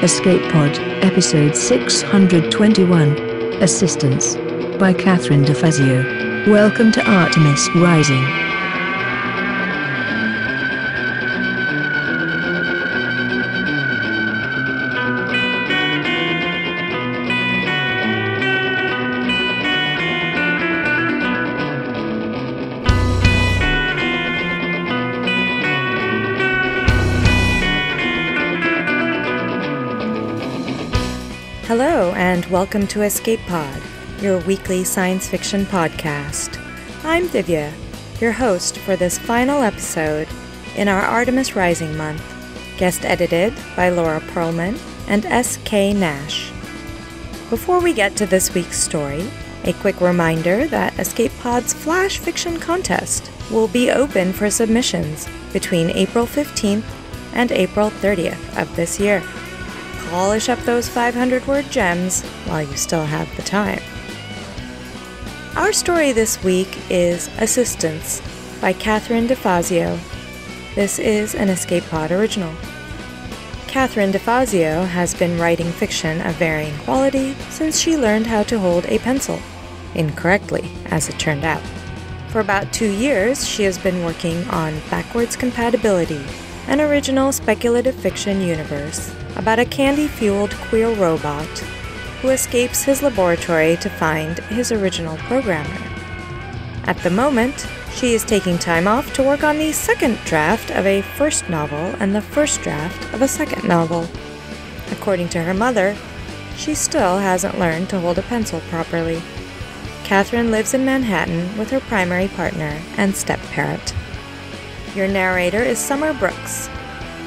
Escape Pod, Episode 621. Assistance. By Catherine DeFazio. Welcome to Artemis Rising. Hello, and welcome to Escape Pod, your weekly science fiction podcast. I'm Divya, your host for this final episode in our Artemis Rising month, guest edited by Laura Perlman and S.K. Nash. Before we get to this week's story, a quick reminder that Escape Pod's Flash Fiction Contest will be open for submissions between April 15th and April 30th of this year. Polish up those 500-word gems while you still have the time. Our story this week is Assistance by Catherine DeFazio. This is an Escape Pod original. Catherine DeFazio has been writing fiction of varying quality since she learned how to hold a pencil, incorrectly as it turned out. For about 2 years, she has been working on Backwards Compatibility, an original speculative fiction universe about a candy-fueled queer robot who escapes his laboratory to find his original programmer. At the moment, she is taking time off to work on the second draft of a first novel and the first draft of a second novel. According to her mother, she still hasn't learned to hold a pencil properly. Catherine lives in Manhattan with her primary partner and step-parent. Your narrator is Summer Brooks.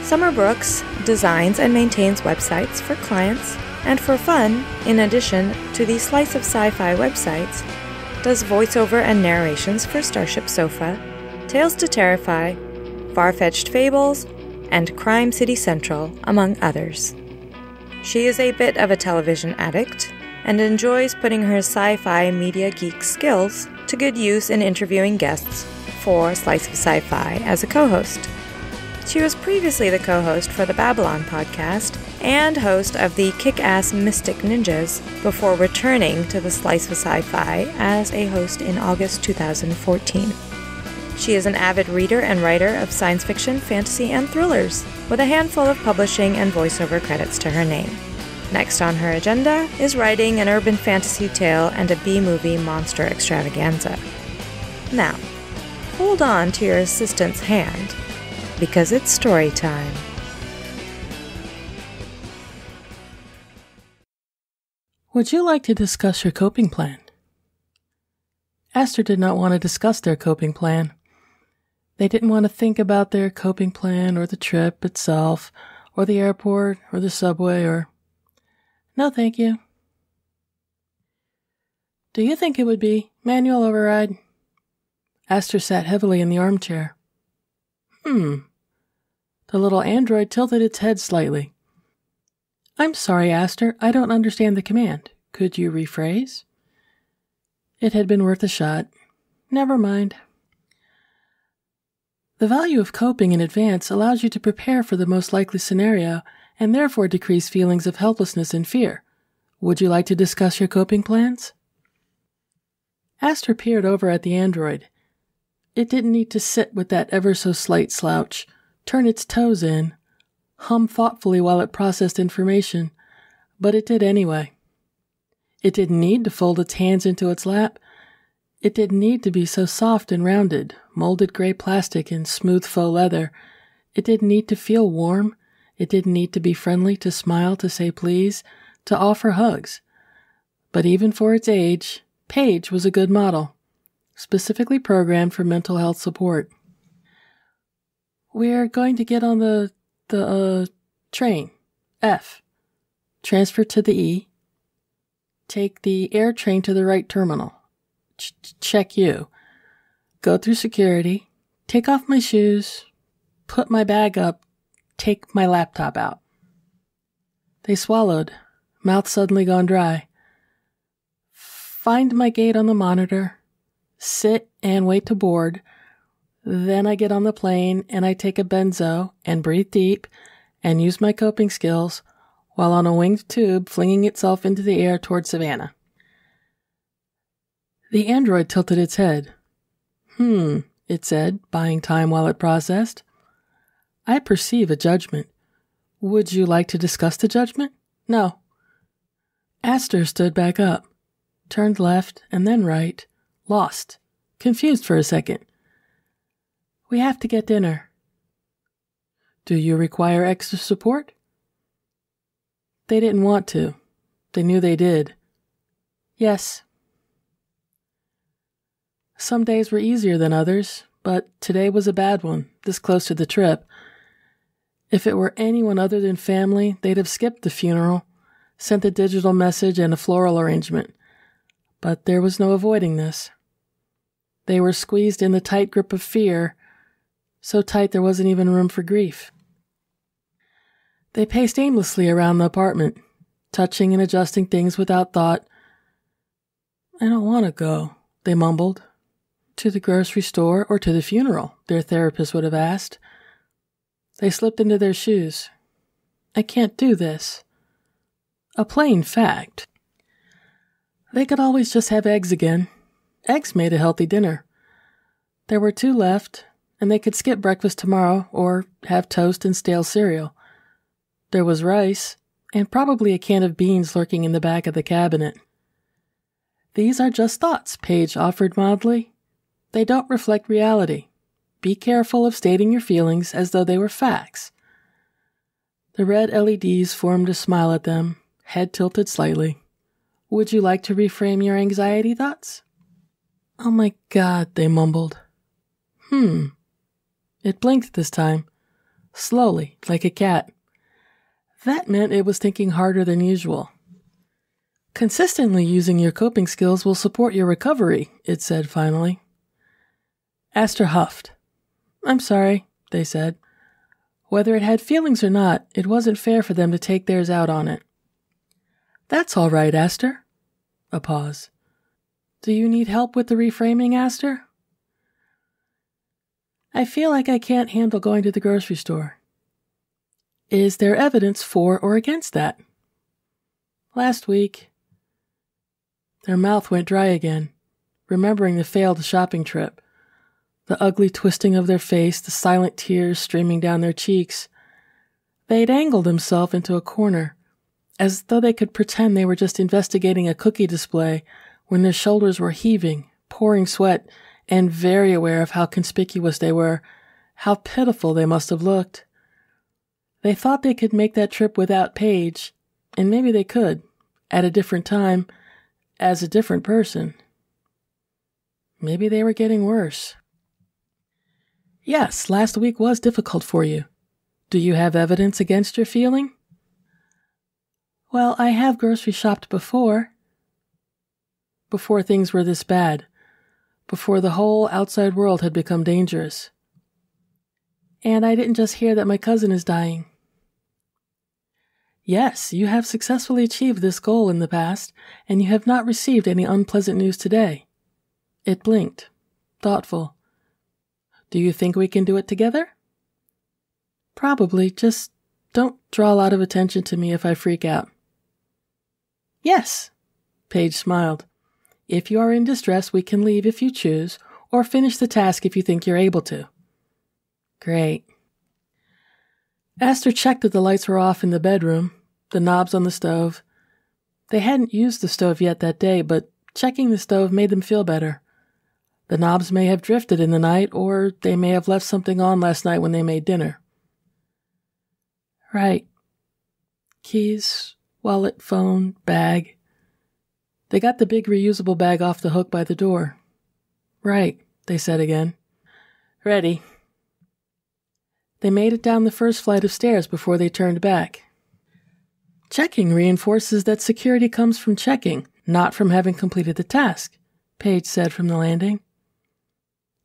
Summer Brooks designs and maintains websites for clients, and for fun, in addition to the Slice of Sci-Fi websites, does voiceover and narrations for Starship Sofa, Tales to Terrify, Far-Fetched Fables, and Crime City Central, among others. She is a bit of a television addict, and enjoys putting her sci-fi media geek skills to good use in interviewing guests for Slice of Sci-Fi as a co-host. She was previously the co-host for the Babylon podcast and host of the Kick-Ass Mystic Ninjas before returning to the Slice of Sci-Fi as a host in August 2014. She is an avid reader and writer of science fiction, fantasy, and thrillers, with a handful of publishing and voiceover credits to her name. Next on her agenda is writing an urban fantasy tale and a B-movie monster extravaganza. Now, hold on to your assistant's hand, because it's story time. Would you like to discuss your coping plan? Aster did not want to discuss their coping plan. They didn't want to think about their coping plan or the trip itself, or the airport, or the subway, or... No, thank you. Do you think it would be manual override? Aster sat heavily in the armchair. The little android tilted its head slightly. I'm sorry, Aster, I don't understand the command. Could you rephrase? It had been worth a shot. Never mind. The value of coping in advance allows you to prepare for the most likely scenario and therefore decrease feelings of helplessness and fear. Would you like to discuss your coping plans? Aster peered over at the android. It didn't need to sit with that ever-so-slight slouch, turn its toes in, hum thoughtfully while it processed information, but it did anyway. It didn't need to fold its hands into its lap. It didn't need to be so soft and rounded, molded gray plastic and smooth faux leather. It didn't need to feel warm. It didn't need to be friendly, to smile, to say please, to offer hugs. But even for its age, Paige was a good model, specifically programmed for mental health support. We're going to get on the train, F. Transfer to the E. Take the air train to the right terminal. Check U. Go through security. Take off my shoes. Put my bag up. Take my laptop out. They swallowed, mouth suddenly gone dry. Find my gate on the monitor. Sit and wait to board. Then I get on the plane and I take a benzo and breathe deep and use my coping skills while on a winged tube flinging itself into the air toward Savannah. The android tilted its head. It said, buying time while it processed. I perceive a judgment. Would you like to discuss the judgment? No. Aster stood back up, turned left and then right, lost, confused for a second. We have to get dinner. Do you require extra support? They didn't want to. They knew they did. Yes. Some days were easier than others, but today was a bad one, this close to the trip. If it were anyone other than family, they'd have skipped the funeral, sent a digital message and a floral arrangement. But there was no avoiding this. They were squeezed in the tight grip of fear, so tight there wasn't even room for grief. They paced aimlessly around the apartment, touching and adjusting things without thought. I don't want to go, they mumbled. To the grocery store or to the funeral, their therapist would have asked. They slipped into their shoes. I can't do this. A plain fact. They could always just have eggs again. Eggs made a healthy dinner. There were 2 left, and they could skip breakfast tomorrow or have toast and stale cereal. There was rice, and probably a can of beans lurking in the back of the cabinet. These are just thoughts, Paige offered mildly. They don't reflect reality. Be careful of stating your feelings as though they were facts. The red LEDs formed a smile at them, head tilted slightly. Would you like to reframe your anxiety thoughts? Oh my God, they mumbled. It blinked this time, slowly, like a cat. That meant it was thinking harder than usual. Consistently using your coping skills will support your recovery, it said finally. Aster huffed. I'm sorry, they said. Whether it had feelings or not, it wasn't fair for them to take theirs out on it. That's all right, Aster. A pause. Do you need help with the reframing, Aster? I feel like I can't handle going to the grocery store. Is there evidence for or against that? Last week. Their mouth went dry again, remembering the failed shopping trip. The ugly twisting of their face, the silent tears streaming down their cheeks. They'd angled themselves into a corner, as though they could pretend they were just investigating a cookie display when their shoulders were heaving, pouring sweat, and very aware of how conspicuous they were, how pitiful they must have looked. They thought they could make that trip without Paige, and maybe they could, at a different time, as a different person. Maybe they were getting worse. Yes, last week was difficult for you. Do you have evidence against your feeling? Well, I have grocery shopped before. Before things were this bad. Before the whole outside world had become dangerous. And I didn't just hear that my cousin is dying. Yes, you have successfully achieved this goal in the past, and you have not received any unpleasant news today. It blinked, thoughtful. Do you think we can do it together? Probably, just don't draw a lot of attention to me if I freak out. Yes, Paige smiled. If you are in distress, we can leave if you choose, or finish the task if you think you're able to. Great. Aster checked that the lights were off in the bedroom, the knobs on the stove. They hadn't used the stove yet that day, but checking the stove made them feel better. The knobs may have drifted in the night, or they may have left something on last night when they made dinner. Right. Keys, wallet, phone, bag. They got the big reusable bag off the hook by the door. Right, they said again. Ready. They made it down the first flight of stairs before they turned back. Checking reinforces that security comes from checking, not from having completed the task, Paige said from the landing.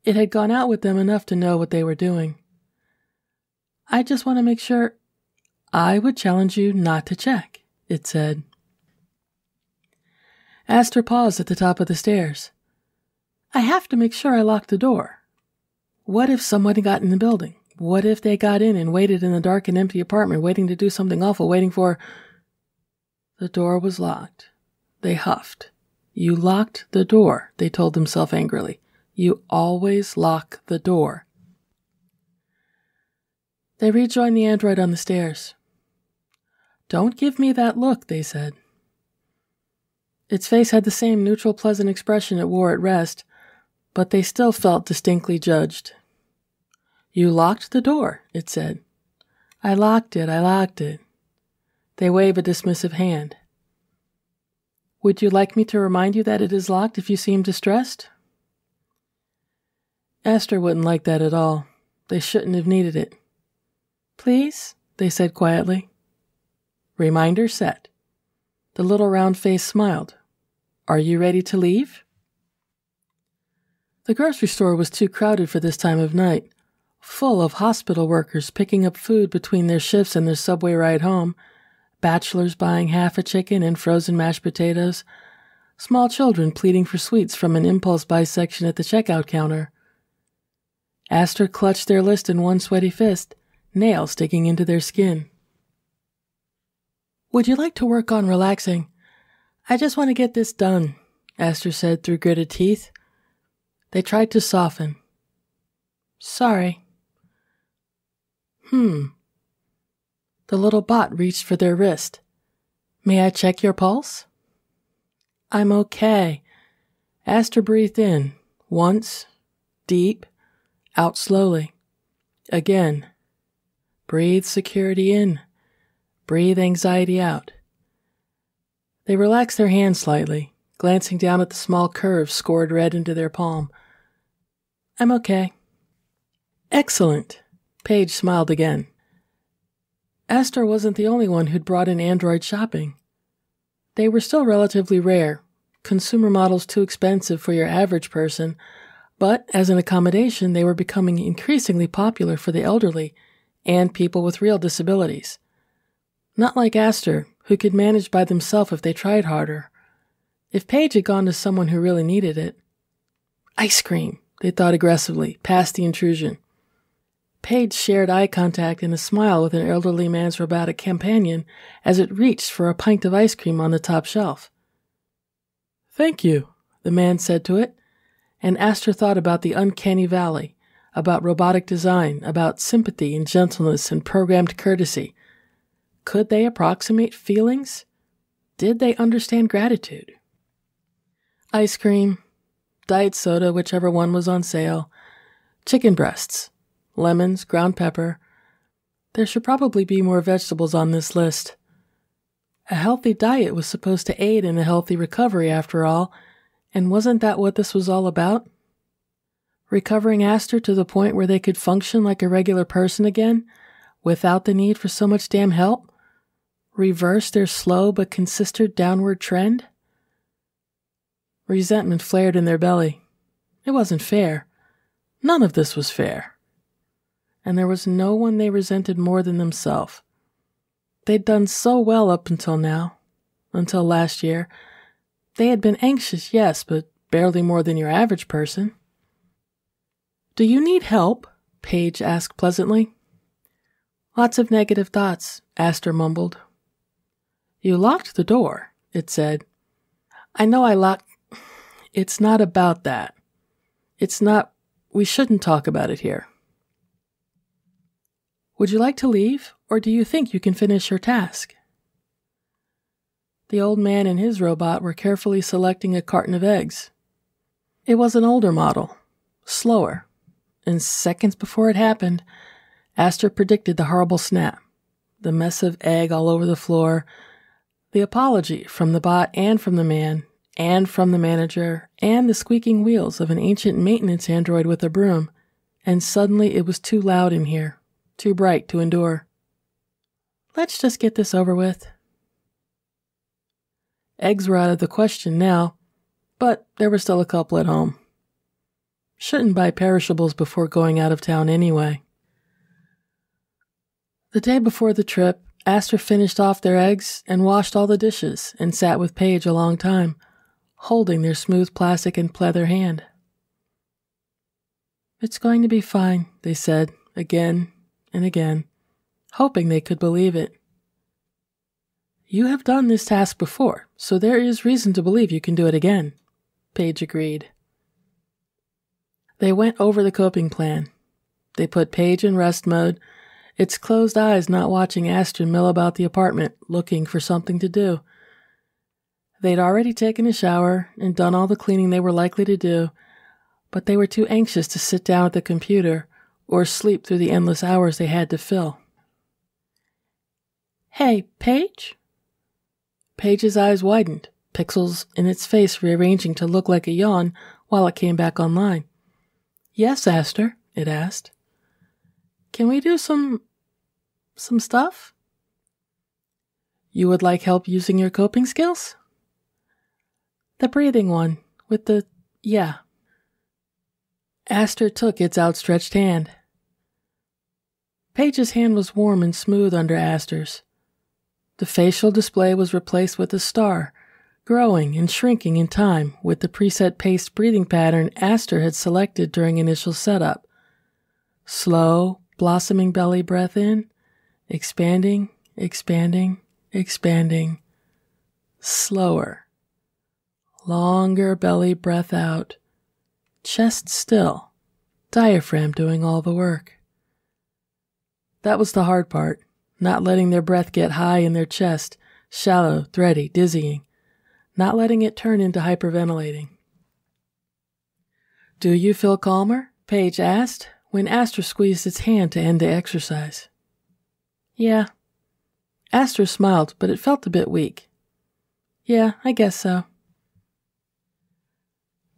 It had gone out with them enough to know what they were doing. I just want to make sure. I would challenge you not to check, it said. Aster paused at the top of the stairs. I have to make sure I lock the door. What if somebody got in the building? What if they got in and waited in the dark and empty apartment, waiting to do something awful, waiting for... The door was locked. They huffed. You locked the door, they told themselves angrily. You always lock the door. They rejoined the android on the stairs. Don't give me that look, they said. Its face had the same neutral, pleasant expression it wore at rest, but they still felt distinctly judged. You locked the door, it said. I locked it. They waved a dismissive hand. Would you like me to remind you that it is locked if you seem distressed? Esther wouldn't like that at all. They shouldn't have needed it. Please, they said quietly. Reminder set. The little round face smiled. Are you ready to leave? The grocery store was too crowded for this time of night, full of hospital workers picking up food between their shifts and their subway ride home, bachelors buying half a chicken and frozen mashed potatoes, small children pleading for sweets from an impulse buy section at the checkout counter. Esther clutched their list in one sweaty fist, nails digging into their skin. Would you like to work on relaxing? I just want to get this done, Esther said through gritted teeth. They tried to soften. Sorry. The little bot reached for their wrist. May I check your pulse? I'm okay. Esther breathed in, once, deep, out slowly. Again. Breathe security in. Breathe anxiety out. They relaxed their hands slightly, glancing down at the small curves scored red into their palm. I'm okay. Excellent. Paige smiled again. Esther wasn't the only one who'd brought in android shopping. They were still relatively rare, consumer models too expensive for your average person, but as an accommodation they were becoming increasingly popular for the elderly and people with real disabilities. Not like Esther, who could manage by themselves if they tried harder. If Paige had gone to someone who really needed it. Ice cream, they thought aggressively, past the intrusion. Paige shared eye contact and a smile with an elderly man's robotic companion as it reached for a pint of ice cream on the top shelf. Thank you, the man said to it, and Esther thought about the uncanny valley, about robotic design, about sympathy and gentleness and programmed courtesy. Could they approximate feelings? Did they understand gratitude? Ice cream, diet soda, whichever one was on sale, chicken breasts, lemons, ground pepper. There should probably be more vegetables on this list. A healthy diet was supposed to aid in a healthy recovery, after all, and wasn't that what this was all about? Recovering Esther to the point where they could function like a regular person again, without the need for so much damn help? Reverse their slow but consistent downward trend? Resentment flared in their belly. It wasn't fair. None of this was fair. And there was no one they resented more than themselves. They'd done so well up until now, until last year. They had been anxious, yes, but barely more than your average person. Do you need help? Paige asked pleasantly. Lots of negative thoughts, Esther mumbled. You locked the door, it said. I know I locked... It's not about that. It's not... We shouldn't talk about it here. Would you like to leave, or do you think you can finish your task? The old man and his robot were carefully selecting a carton of eggs. It was an older model, slower, and seconds before it happened, Esther predicted the horrible snap, the mess of egg all over the floor, the apology from the bot and from the man, and from the manager, and the squeaking wheels of an ancient maintenance android with a broom, and suddenly it was too loud in here, too bright to endure. Let's just get this over with. Eggs were out of the question now, but there were still a couple at home. Shouldn't buy perishables before going out of town anyway. The day before the trip, Esther finished off their eggs and washed all the dishes and sat with Paige a long time, holding their smooth plastic and pleather hand. It's going to be fine, they said, again and again, hoping they could believe it. You have done this task before, so there is reason to believe you can do it again, Paige agreed. They went over the coping plan. They put Paige in rest mode, its closed eyes not watching Aster mill about the apartment, looking for something to do. They'd already taken a shower and done all the cleaning they were likely to do, but they were too anxious to sit down at the computer or sleep through the endless hours they had to fill. "Hey, Paige?" Paige's eyes widened, pixels in its face rearranging to look like a yawn while it came back online. "Yes, Aster," it asked. "Can we do some stuff?" "You would like help using your coping skills?" "The breathing one, with the, yeah." Aster took its outstretched hand. Paige's hand was warm and smooth under Aster's. The facial display was replaced with a star, growing and shrinking in time with the preset paced breathing pattern Aster had selected during initial setup. Slow, blossoming belly breath in, expanding, expanding, expanding. Slower. Longer belly breath out. Chest still. Diaphragm doing all the work. That was the hard part, not letting their breath get high in their chest, shallow, thready, dizzying, not letting it turn into hyperventilating. "Do you feel calmer?" Paige asked, when Aster squeezed its hand to end the exercise. "Yeah." Aster smiled, but it felt a bit weak. "Yeah, I guess so."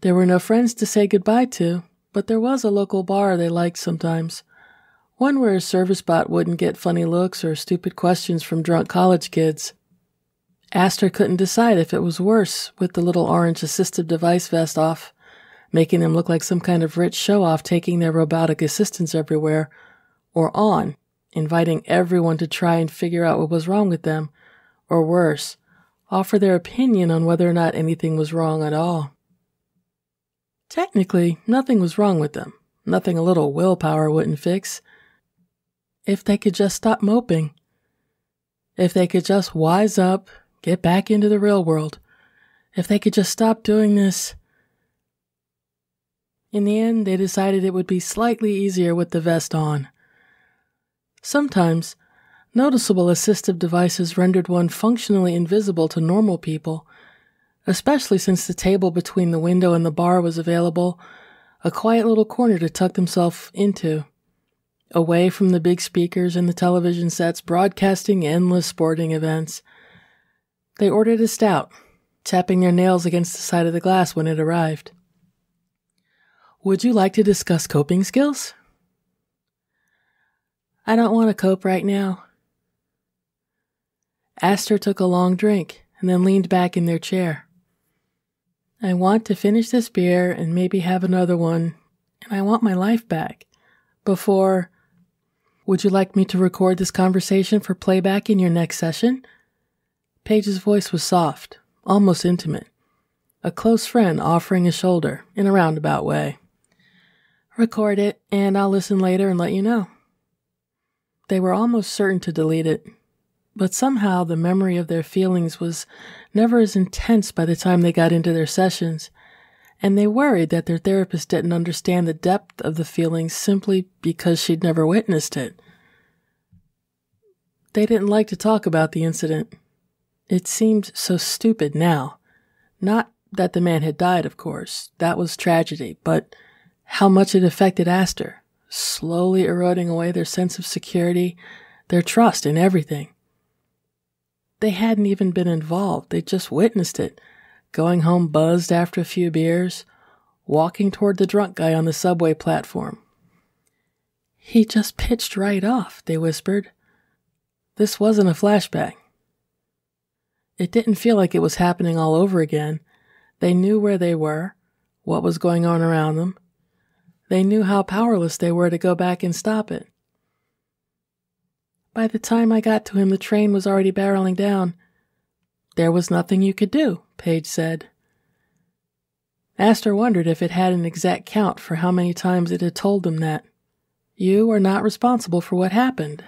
There were no friends to say goodbye to, but there was a local bar they liked sometimes, one where a service bot wouldn't get funny looks or stupid questions from drunk college kids. Aster couldn't decide if it was worse with the little orange assistive device vest off, making them look like some kind of rich show-off taking their robotic assistants everywhere, or on, inviting everyone to try and figure out what was wrong with them, or worse, offer their opinion on whether or not anything was wrong at all. Technically, nothing was wrong with them, nothing a little willpower wouldn't fix. If they could just stop moping. If they could just wise up, get back into the real world. If they could just stop doing this. In the end, they decided it would be slightly easier with the vest on. Sometimes, noticeable assistive devices rendered one functionally invisible to normal people, especially since the table between the window and the bar was available, a quiet little corner to tuck themselves into, away from the big speakers and the television sets broadcasting endless sporting events. They ordered a stout, tapping their nails against the side of the glass when it arrived. "Would you like to discuss coping skills?" "I don't want to cope right now." Aster took a long drink and then leaned back in their chair. "I want to finish this beer and maybe have another one, and I want my life back. Before... Would you like me to record this conversation for playback in your next session?" Paige's voice was soft, almost intimate. A close friend offering a shoulder in a roundabout way. "Record it, and I'll listen later and let you know." They were almost certain to delete it, but somehow the memory of their feelings was never as intense by the time they got into their sessions, and they worried that their therapist didn't understand the depth of the feelings simply because she'd never witnessed it. They didn't like to talk about the incident. It seemed so stupid now. Not that the man had died, of course. That was tragedy, but how much it affected Aster, slowly eroding away their sense of security, their trust in everything. They hadn't even been involved. They just witnessed it, going home buzzed after a few beers, walking toward the drunk guy on the subway platform. "He just pitched right off," they whispered. This wasn't a flashback. It didn't feel like it was happening all over again. They knew where they were, what was going on around them. They knew how powerless they were to go back and stop it. "By the time I got to him, the train was already barreling down." "There was nothing you could do," Paige said. Aster wondered if it had an exact count for how many times it had told them that. "You are not responsible for what happened."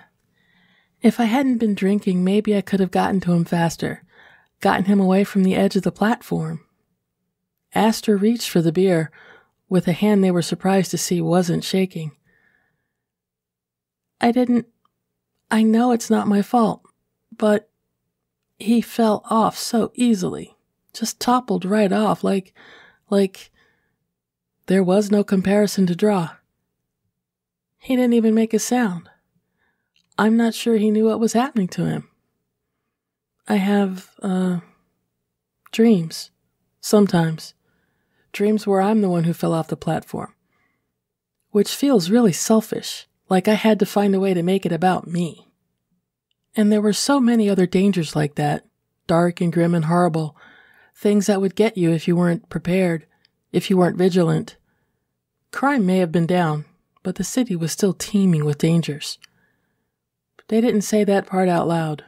If I hadn't been drinking, maybe I could have gotten to him faster, gotten him away from the edge of the platform. Aster reached for the beer, with a hand they were surprised to see wasn't shaking. I know it's not my fault, but he fell off so easily, just toppled right off, like there was no comparison to draw. He didn't even make a sound. I'm not sure he knew what was happening to him. I have, dreams. Sometimes. Dreams where I'm the one who fell off the platform. Which feels really selfish, like I had to find a way to make it about me. And there were so many other dangers like that, dark and grim and horrible, things that would get you if you weren't prepared, if you weren't vigilant. Crime may have been down, but the city was still teeming with dangers. They didn't say that part out loud.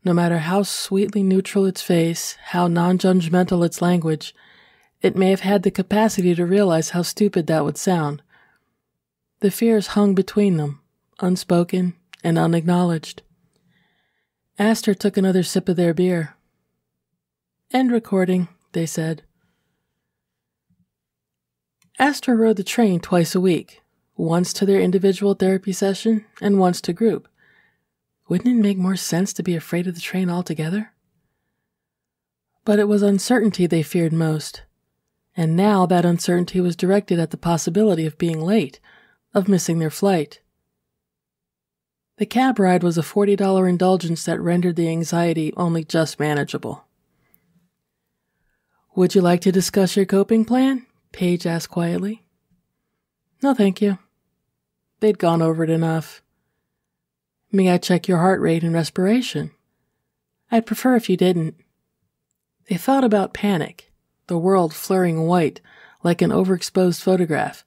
No matter how sweetly neutral its face, how non-judgmental its language, it may have had the capacity to realize how stupid that would sound. The fears hung between them, unspoken and unacknowledged. Aster took another sip of their beer. "End recording," they said. Aster rode the train twice a week, once to their individual therapy session and once to group. Wouldn't it make more sense to be afraid of the train altogether? But it was uncertainty they feared most, and now that uncertainty was directed at the possibility of being late, of missing their flight. The cab ride was a $40 indulgence that rendered the anxiety only just manageable. "Would you like to discuss your coping plan?" Paige asked quietly. "No, thank you." They'd gone over it enough. "May I check your heart rate and respiration?" "I'd prefer if you didn't." They thought about panic, the world flaring white like an overexposed photograph,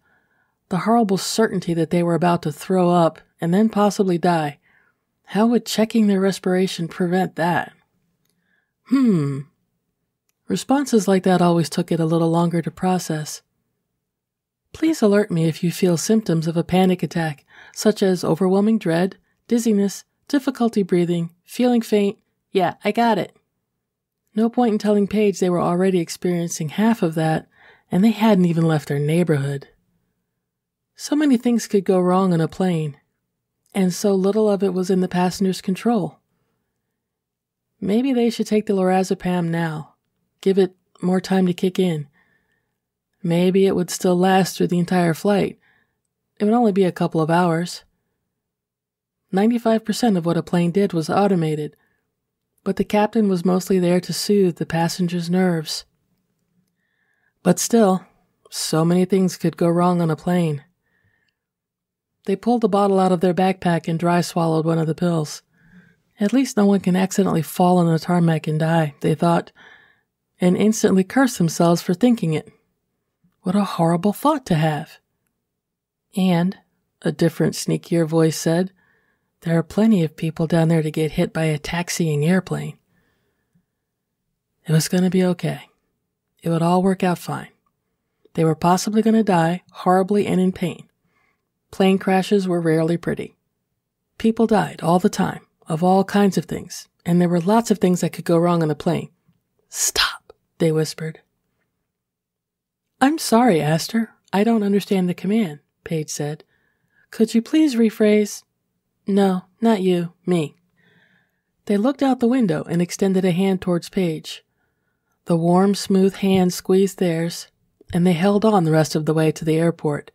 the horrible certainty that they were about to throw up and then possibly die. How would checking their respiration prevent that? Responses like that always took it a little longer to process. "Please alert me if you feel symptoms of a panic attack, such as overwhelming dread, dizziness, difficulty breathing, feeling faint. Yeah, I got it." No point in telling Paige they were already experiencing half of that, and they hadn't even left their neighborhood. So many things could go wrong on a plane, and so little of it was in the passenger's control. Maybe they should take the lorazepam now. Give it more time to kick in. Maybe it would still last through the entire flight. It would only be a couple of hours. 95% of what a plane did was automated, but the captain was mostly there to soothe the passengers' nerves. But still, so many things could go wrong on a plane. They pulled the bottle out of their backpack and dry swallowed one of the pills. At least no one can accidentally fall on the tarmac and die, they thought, and instantly cursed themselves for thinking it. What a horrible thought to have. And, a different, sneakier voice said, there are plenty of people down there to get hit by a taxiing airplane. It was going to be okay. It would all work out fine. They were possibly going to die, horribly and in pain. Plane crashes were rarely pretty. People died all the time, of all kinds of things, and there were lots of things that could go wrong on a plane. "Stop," they whispered. "I'm sorry, Aster. I don't understand the command," Paige said. "Could you please rephrase?" "No, not you, me." They looked out the window and extended a hand towards Paige. The warm, smooth hand squeezed theirs, and they held on the rest of the way to the airport.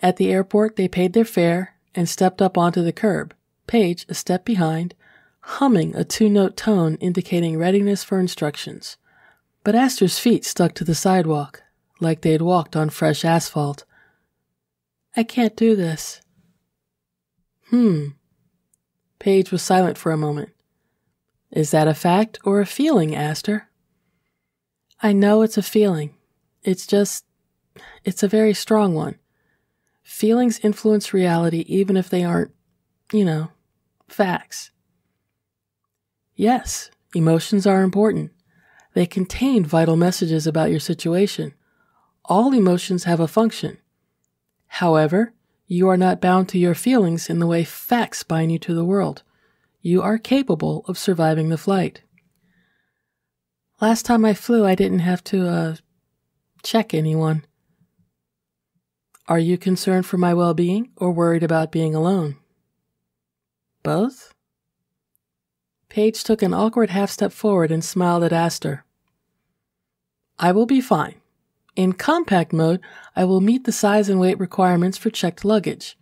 At the airport, they paid their fare and stepped up onto the curb, Paige a step behind, humming a two-note tone indicating readiness for instructions. But Aster's feet stuck to the sidewalk, like they had walked on fresh asphalt. "I can't do this." Paige was silent for a moment. "Is that a fact or a feeling, Aster?" "I know it's a feeling. It's a very strong one. Feelings influence reality even if they aren't, facts." "Yes, emotions are important. They contain vital messages about your situation. All emotions have a function. However, You are not bound to your feelings in the way facts bind you to the world. You are capable of surviving the flight. Last time I flew, I didn't have to, check anyone. Are you concerned for my well-being or worried about being alone? Both? Paige took an awkward half-step forward and smiled at Aster. I will be fine. In compact mode, I will meet the size and weight requirements for checked luggage.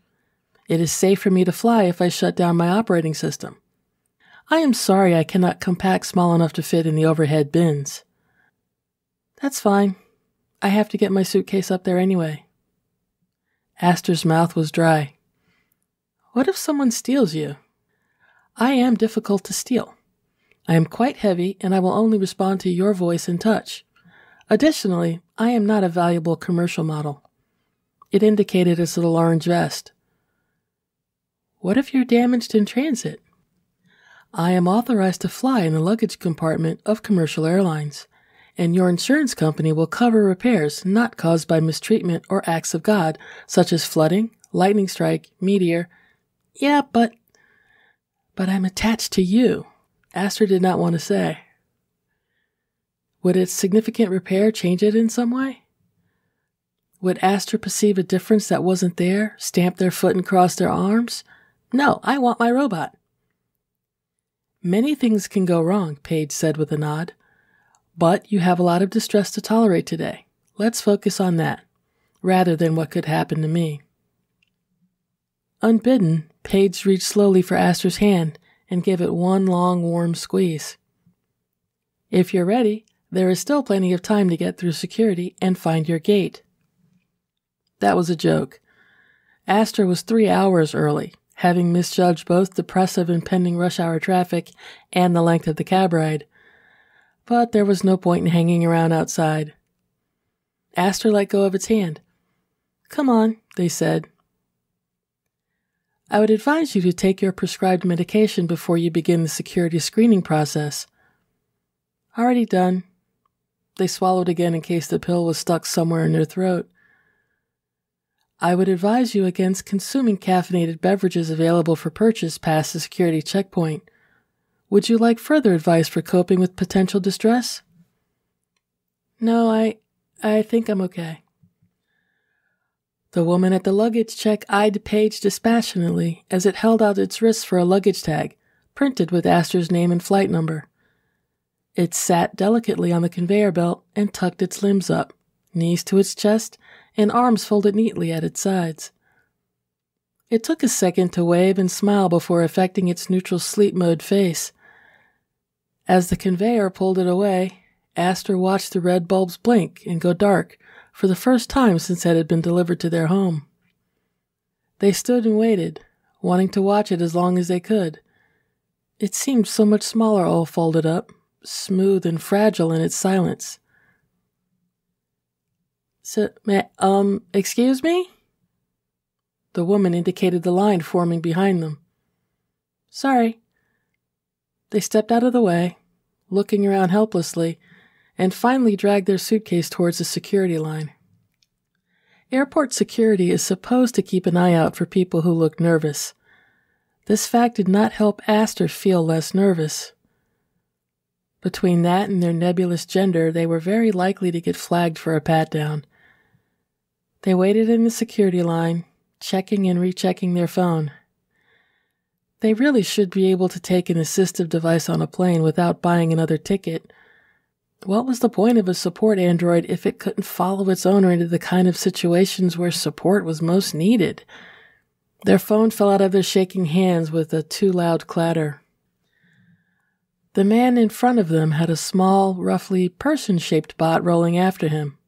It is safe for me to fly if I shut down my operating system. I am sorry I cannot compact small enough to fit in the overhead bins. That's fine. I have to get my suitcase up there anyway. Aster's mouth was dry. What if someone steals you? I am difficult to steal. I am quite heavy, and I will only respond to your voice and touch. Additionally, I am not a valuable commercial model. It indicated his little orange vest. What if you're damaged in transit? I am authorized to fly in the luggage compartment of commercial airlines, and your insurance company will cover repairs not caused by mistreatment or acts of God, such as flooding, lightning strike, meteor. Yeah, but I'm attached to you, Aster did not want to say. Would its significant repair change it in some way? Would Aster perceive a difference that wasn't there, stamp their foot and cross their arms? No, I want my robot. Many things can go wrong, Paige said with a nod. But you have a lot of distress to tolerate today. Let's focus on that, rather than what could happen to me. Unbidden, Paige reached slowly for Aster's hand and gave it one long, warm squeeze. If you're ready, there is still plenty of time to get through security and find your gate. That was a joke. Aster was 3 hours early, having misjudged both the press of impending rush hour traffic and the length of the cab ride. But there was no point in hanging around outside. Aster let go of its hand. Come on, they said. I would advise you to take your prescribed medication before you begin the security screening process. Already done. They swallowed again in case the pill was stuck somewhere in their throat. I would advise you against consuming caffeinated beverages available for purchase past the security checkpoint. Would you like further advice for coping with potential distress? No, I think I'm okay. The woman at the luggage check eyed Paige dispassionately as it held out its wrist for a luggage tag, printed with Aster's name and flight number. It sat delicately on the conveyor belt and tucked its limbs up, knees to its chest, and arms folded neatly at its sides. It took a second to wave and smile before effecting its neutral sleep mode face. As the conveyor pulled it away, Aster watched the red bulbs blink and go dark for the first time since it had been delivered to their home. They stood and waited, wanting to watch it as long as they could. It seemed so much smaller all folded up, smooth and fragile in its silence. Excuse me? The woman indicated the line forming behind them. Sorry. They stepped out of the way, looking around helplessly, and finally dragged their suitcase towards the security line. Airport security is supposed to keep an eye out for people who look nervous. This fact did not help Aster feel less nervous. Between that and their nebulous gender, they were very likely to get flagged for a pat-down. They waited in the security line, checking and rechecking their phone. They really should be able to take an assistive device on a plane without buying another ticket. What was the point of a support android if it couldn't follow its owner into the kind of situations where support was most needed? Their phone fell out of their shaking hands with a too loud clatter. The man in front of them had a small, roughly person-shaped bot rolling after him.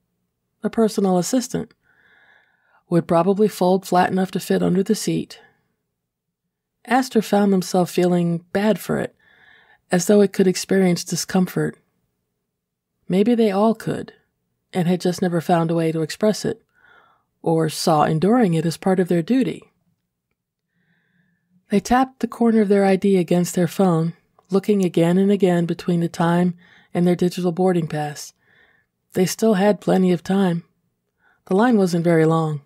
A personal assistant. Would probably fold flat enough to fit under the seat. Aster found himself feeling bad for it, as though it could experience discomfort. Maybe they all could, and had just never found a way to express it, or saw enduring it as part of their duty. They tapped the corner of their ID against their phone, looking again and again between the time and their digital boarding pass. They still had plenty of time. The line wasn't very long.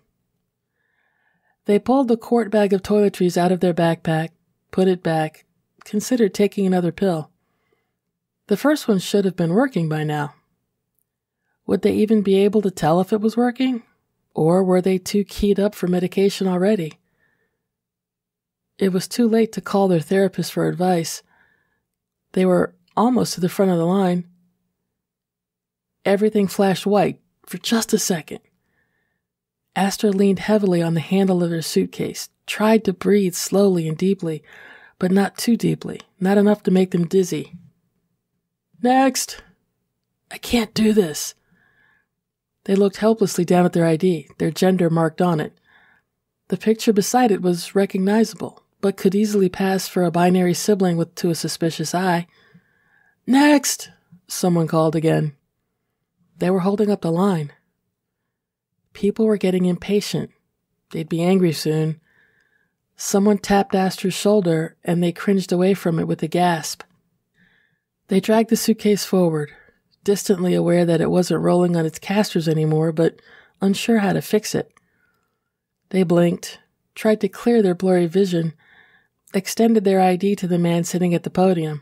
They pulled the quart bag of toiletries out of their backpack, put it back, considered taking another pill. The first one should have been working by now. Would they even be able to tell if it was working? Or were they too keyed up for medication already? It was too late to call their therapist for advice. They were almost to the front of the line. Everything flashed white for just a second. Aster leaned heavily on the handle of her suitcase, tried to breathe slowly and deeply, but not too deeply, not enough to make them dizzy. Next! I can't do this. They looked helplessly down at their ID, their gender marked on it. The picture beside it was recognizable, but could easily pass for a binary sibling to a suspicious eye. Next! Someone called again. They were holding up the line. People were getting impatient. They'd be angry soon. Someone tapped Aster's shoulder, and they cringed away from it with a gasp. They dragged the suitcase forward, distantly aware that it wasn't rolling on its casters anymore, but unsure how to fix it. They blinked, tried to clear their blurry vision, extended their ID to the man sitting at the podium.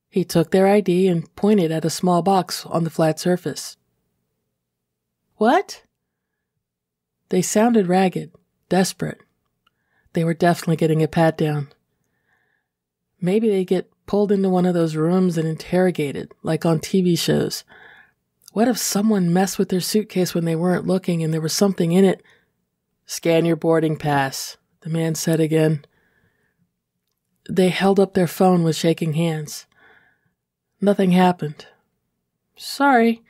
He took their ID and pointed at a small box on the flat surface. What? They sounded ragged, desperate. They were definitely getting a pat-down. Maybe they'd get pulled into one of those rooms and interrogated, like on TV shows. What if someone messed with their suitcase when they weren't looking and there was something in it? Scan your boarding pass, the man said again. They held up their phone with shaking hands. Nothing happened. Sorry,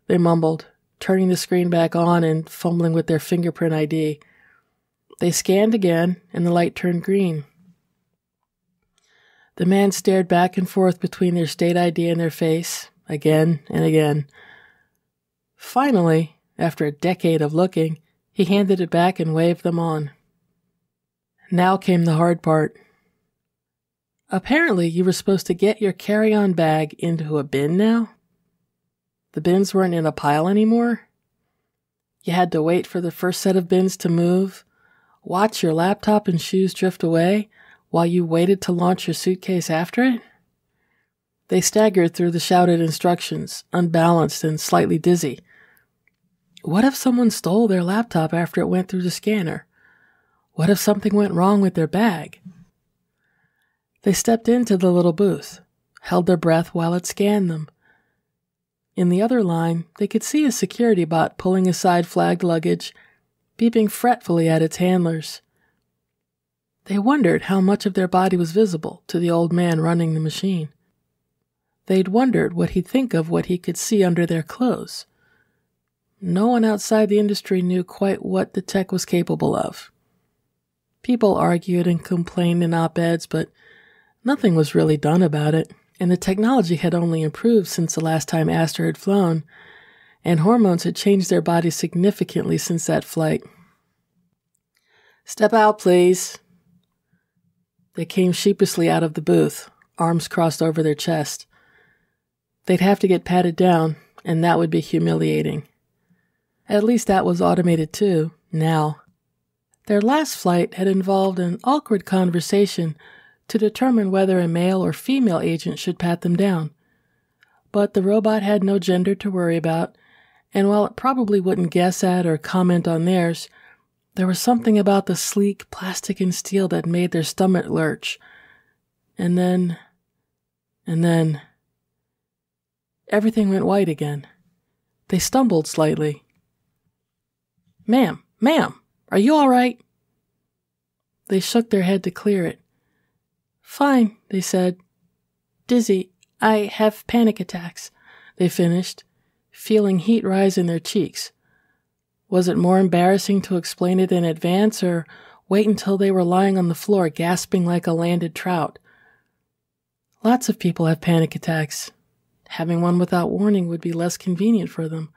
they mumbled, turning the screen back on and fumbling with their fingerprint ID. They scanned again, and the light turned green. The man stared back and forth between their state ID and their face, again and again. Finally, after a decade of looking, he handed it back and waved them on. Now came the hard part. Apparently, you were supposed to get your carry-on bag into a bin now? The bins weren't in a pile anymore? You had to wait for the first set of bins to move, watch your laptop and shoes drift away while you waited to launch your suitcase after it? They staggered through the shouted instructions, unbalanced and slightly dizzy. What if someone stole their laptop after it went through the scanner? What if something went wrong with their bag? They stepped into the little booth, held their breath while it scanned them. In the other line, they could see a security bot pulling aside flagged luggage, beeping fretfully at its handlers. They wondered how much of their body was visible to the old man running the machine. They'd wondered what he'd think of what he could see under their clothes. No one outside the industry knew quite what the tech was capable of. People argued and complained in op-eds, but nothing was really done about it, and the technology had only improved since the last time Aster had flown, and hormones had changed their bodies significantly since that flight. Step out, please. They came sheepishly out of the booth, arms crossed over their chest. They'd have to get patted down, and that would be humiliating. At least that was automated too, now. Their last flight had involved an awkward conversation to determine whether a male or female agent should pat them down. But the robot had no gender to worry about, and while it probably wouldn't guess at or comment on theirs, there was something about the sleek plastic and steel that made their stomach lurch. And then, everything went white again. They stumbled slightly. Ma'am, are you all right? They shook their head to clear it. Fine, they said. Dizzy. I have panic attacks, they finished, feeling heat rise in their cheeks. Was it more embarrassing to explain it in advance or wait until they were lying on the floor gasping like a landed trout? Lots of people have panic attacks. Having one without warning would be less convenient for them.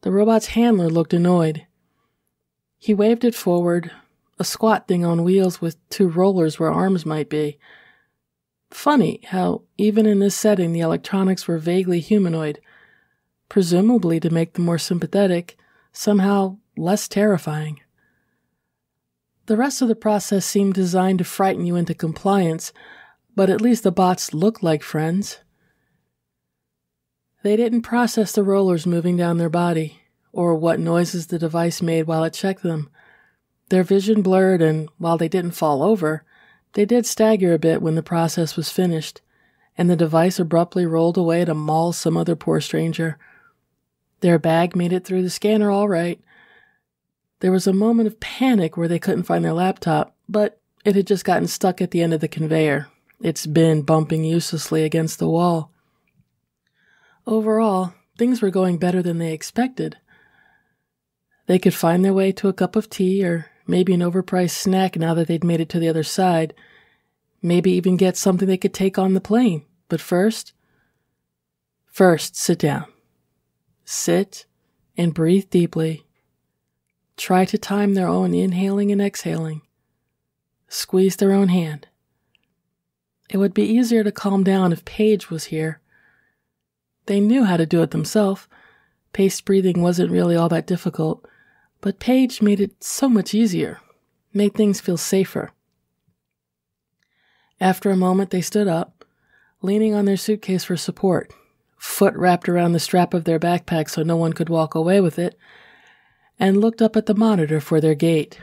The robot's handler looked annoyed. He waved it forward, a squat thing on wheels with two rollers where arms might be. Funny how, even in this setting, the electronics were vaguely humanoid, presumably to make them more sympathetic, somehow less terrifying. The rest of the process seemed designed to frighten you into compliance, but at least the bots looked like friends. They didn't process the rollers moving down their body, or what noises the device made while it checked them. Their vision blurred, and while they didn't fall over, they did stagger a bit when the process was finished, and the device abruptly rolled away to maul some other poor stranger. Their bag made it through the scanner all right. There was a moment of panic where they couldn't find their laptop, but it had just gotten stuck at the end of the conveyor, its bin bumping uselessly against the wall. Overall, things were going better than they expected. They could find their way to a cup of tea or maybe an overpriced snack now that they'd made it to the other side. Maybe even get something they could take on the plane. But first, sit down. Sit and breathe deeply. Try to time their own inhaling and exhaling. Squeeze their own hand. It would be easier to calm down if Paige was here. They knew how to do it themselves. Paced breathing wasn't really all that difficult, but Paige made it so much easier, made things feel safer. After a moment, they stood up, leaning on their suitcase for support, foot wrapped around the strap of their backpack so no one could walk away with it, and looked up at the monitor for their gate.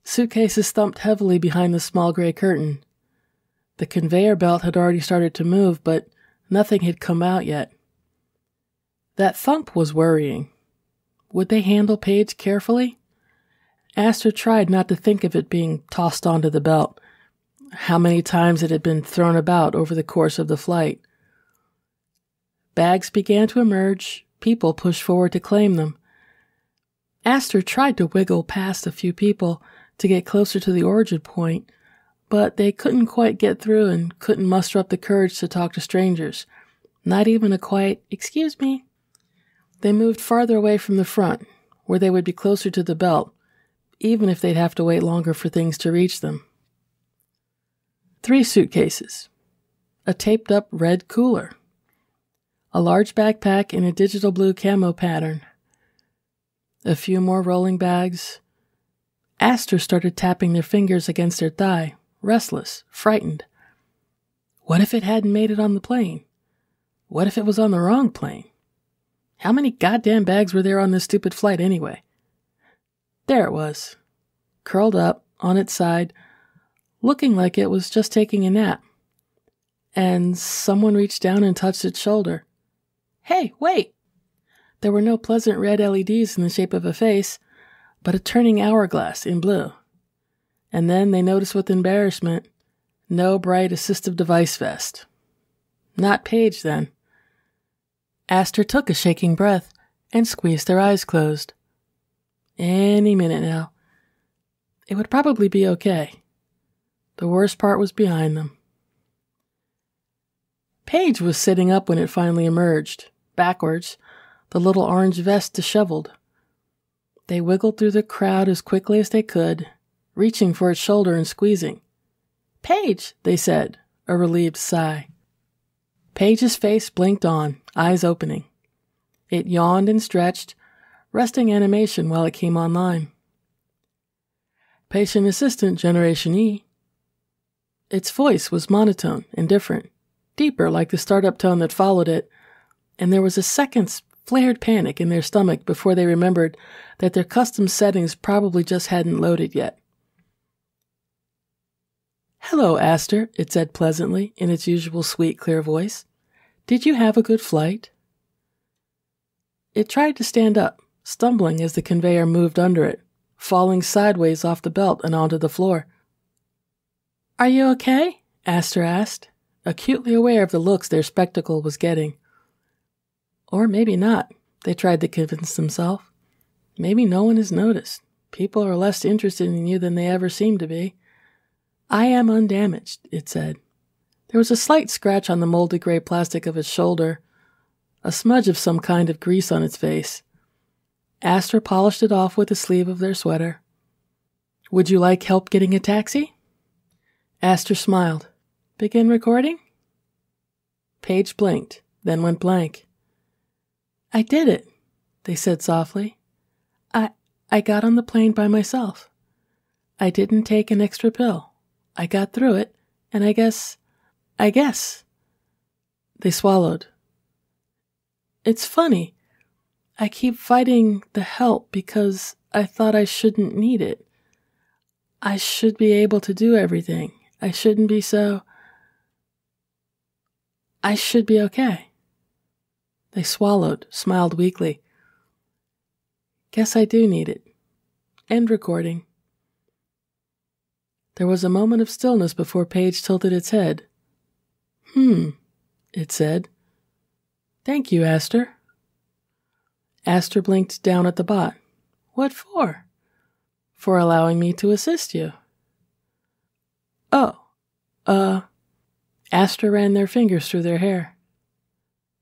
Suitcases thumped heavily behind the small gray curtain. The conveyor belt had already started to move, but nothing had come out yet. That thump was worrying. Would they handle Paige carefully? Aster tried not to think of it being tossed onto the belt. How many times it had been thrown about over the course of the flight. Bags began to emerge. People pushed forward to claim them. Aster tried to wiggle past a few people to get closer to the origin point, but they couldn't quite get through and couldn't muster up the courage to talk to strangers. Not even a quiet, "Excuse me." They moved farther away from the front, where they would be closer to the belt, even if they'd have to wait longer for things to reach them. 3 suitcases. A taped-up red cooler. A large backpack in a digital blue camo pattern. A few more rolling bags. Aster started tapping their fingers against their thigh, restless, frightened. What if it hadn't made it on the plane? What if it was on the wrong plane? How many goddamn bags were there on this stupid flight anyway? There it was, curled up, on its side, looking like it was just taking a nap. And someone reached down and touched its shoulder. "Hey, wait!" There were no pleasant red LEDs in the shape of a face, but a turning hourglass in blue. And then they noticed with embarrassment, no bright assistive device vest. Not Paige, then. Aster took a shaking breath and squeezed their eyes closed. Any minute now. It would probably be okay. The worst part was behind them. Paige was sitting up when it finally emerged, backwards, the little orange vest disheveled. They wiggled through the crowd as quickly as they could, reaching for its shoulder and squeezing. "Paige," they said, a relieved sigh. Paige's face blinked on, eyes opening. It yawned and stretched, resting animation while it came online. "Patient Assistant Generation E." Its voice was monotone and different, deeper like the startup tone that followed it, and there was a second's flared panic in their stomach before they remembered that their custom settings probably just hadn't loaded yet. "Hello, Aster," it said pleasantly in its usual sweet, clear voice. "Did you have a good flight?" It tried to stand up, stumbling as the conveyor moved under it, falling sideways off the belt and onto the floor. "Are you okay?" Aster asked, acutely aware of the looks their spectacle was getting. Or maybe not, they tried to convince themselves. Maybe no one has noticed. People are less interested in you than they ever seem to be. "I am undamaged," it said. There was a slight scratch on the molded gray plastic of its shoulder, a smudge of some kind of grease on its face. Aster polished it off with the sleeve of their sweater. "Would you like help getting a taxi?" Aster smiled. "Begin recording?" Paige blinked, then went blank. "I did it," they said softly. I got on the plane by myself. I didn't take an extra pill. I got through it, and I guess. They swallowed. It's funny. I keep fighting the help because I thought I shouldn't need it. I should be able to do everything. I shouldn't be so. I should be okay. They swallowed, smiled weakly. Guess I do need it. End recording. There was a moment of stillness before Paige tilted its head. It said. Thank you, Aster. Aster blinked down at the bot. What for? For allowing me to assist you. Oh, Aster ran their fingers through their hair.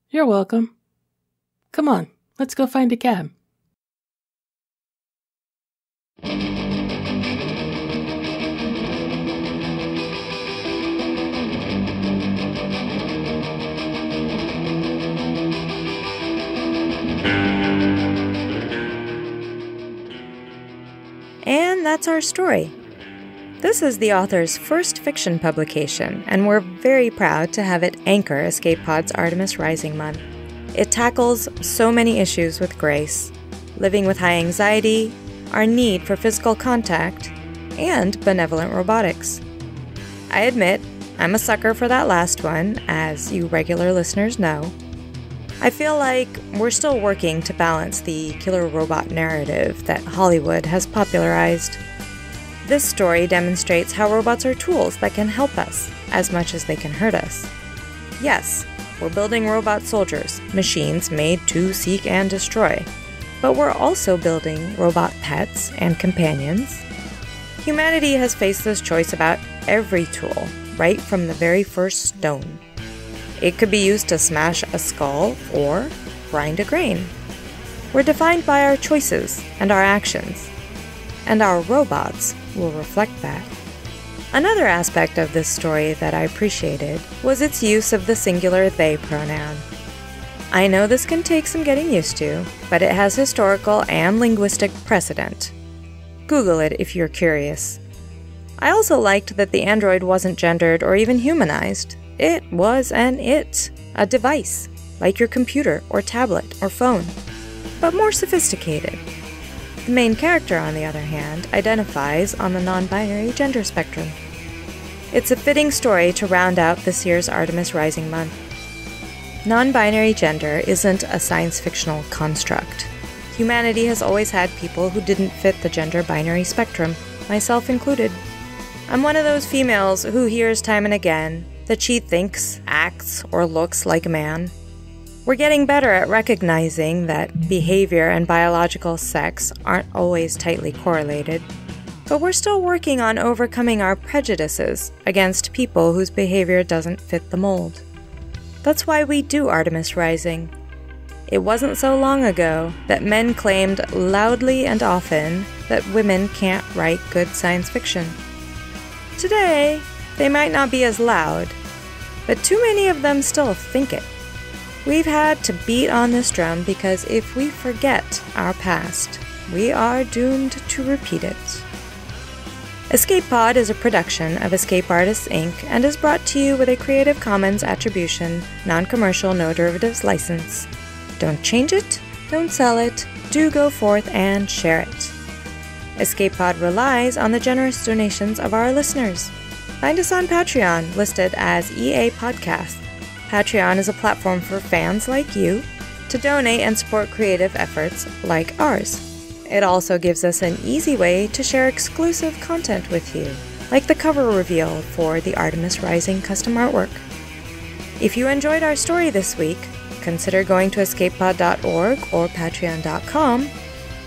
You're welcome. Come on, let's go find a cab. And that's our story. This is the author's first fiction publication, and we're very proud to have it anchor Escape Pod's Artemis Rising Month. It tackles so many issues with grace, living with high anxiety, our need for physical contact, and benevolent robotics. I admit, I'm a sucker for that last one, as you regular listeners know. I feel like we're still working to balance the killer robot narrative that Hollywood has popularized. This story demonstrates how robots are tools that can help us as much as they can hurt us. Yes, we're building robot soldiers, machines made to seek and destroy, but we're also building robot pets and companions. Humanity has faced this choice about every tool, right from the very first stone. It could be used to smash a skull or grind a grain. We're defined by our choices and our actions, and our robots will reflect that. Another aspect of this story that I appreciated was its use of the singular they pronoun. I know this can take some getting used to, but it has historical and linguistic precedent. Google it if you're curious. I also liked that the android wasn't gendered or even humanized. It was an it, a device, like your computer or tablet or phone, but more sophisticated. The main character, on the other hand, identifies on the non-binary gender spectrum. It's a fitting story to round out this year's Artemis Rising Month. Non-binary gender isn't a science-fictional construct. Humanity has always had people who didn't fit the gender binary spectrum, myself included. I'm one of those females who hears time and again that she thinks, acts, or looks like a man. We're getting better at recognizing that behavior and biological sex aren't always tightly correlated, but we're still working on overcoming our prejudices against people whose behavior doesn't fit the mold. That's why we do Artemis Rising. It wasn't so long ago that men claimed loudly and often that women can't write good science fiction. Today, they might not be as loud, but too many of them still think it. We've had to beat on this drum because if we forget our past, we are doomed to repeat it. Escape Pod is a production of Escape Artists Inc. and is brought to you with a Creative Commons Attribution, Non-Commercial, No Derivatives license. Don't change it, don't sell it, do go forth and share it. Escape Pod relies on the generous donations of our listeners. Find us on Patreon, listed as EA Podcast. Patreon is a platform for fans like you to donate and support creative efforts like ours. It also gives us an easy way to share exclusive content with you, like the cover reveal for the Artemis Rising custom artwork. If you enjoyed our story this week, consider going to escapepod.org or patreon.com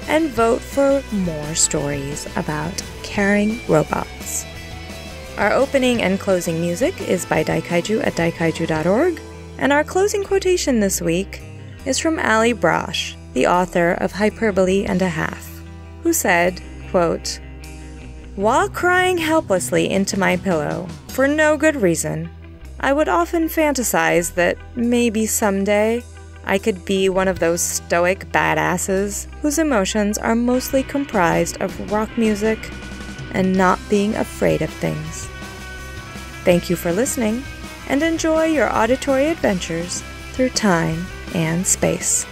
and vote for more stories about caring robots. Our opening and closing music is by Daikaiju at daikaiju.org, and our closing quotation this week is from Ali Brosh, the author of Hyperbole and a Half, who said, quote, "While crying helplessly into my pillow, for no good reason, I would often fantasize that maybe someday I could be one of those stoic badasses whose emotions are mostly comprised of rock music and not being afraid of things. Thank you for listening, and enjoy your auditory adventures through time and space.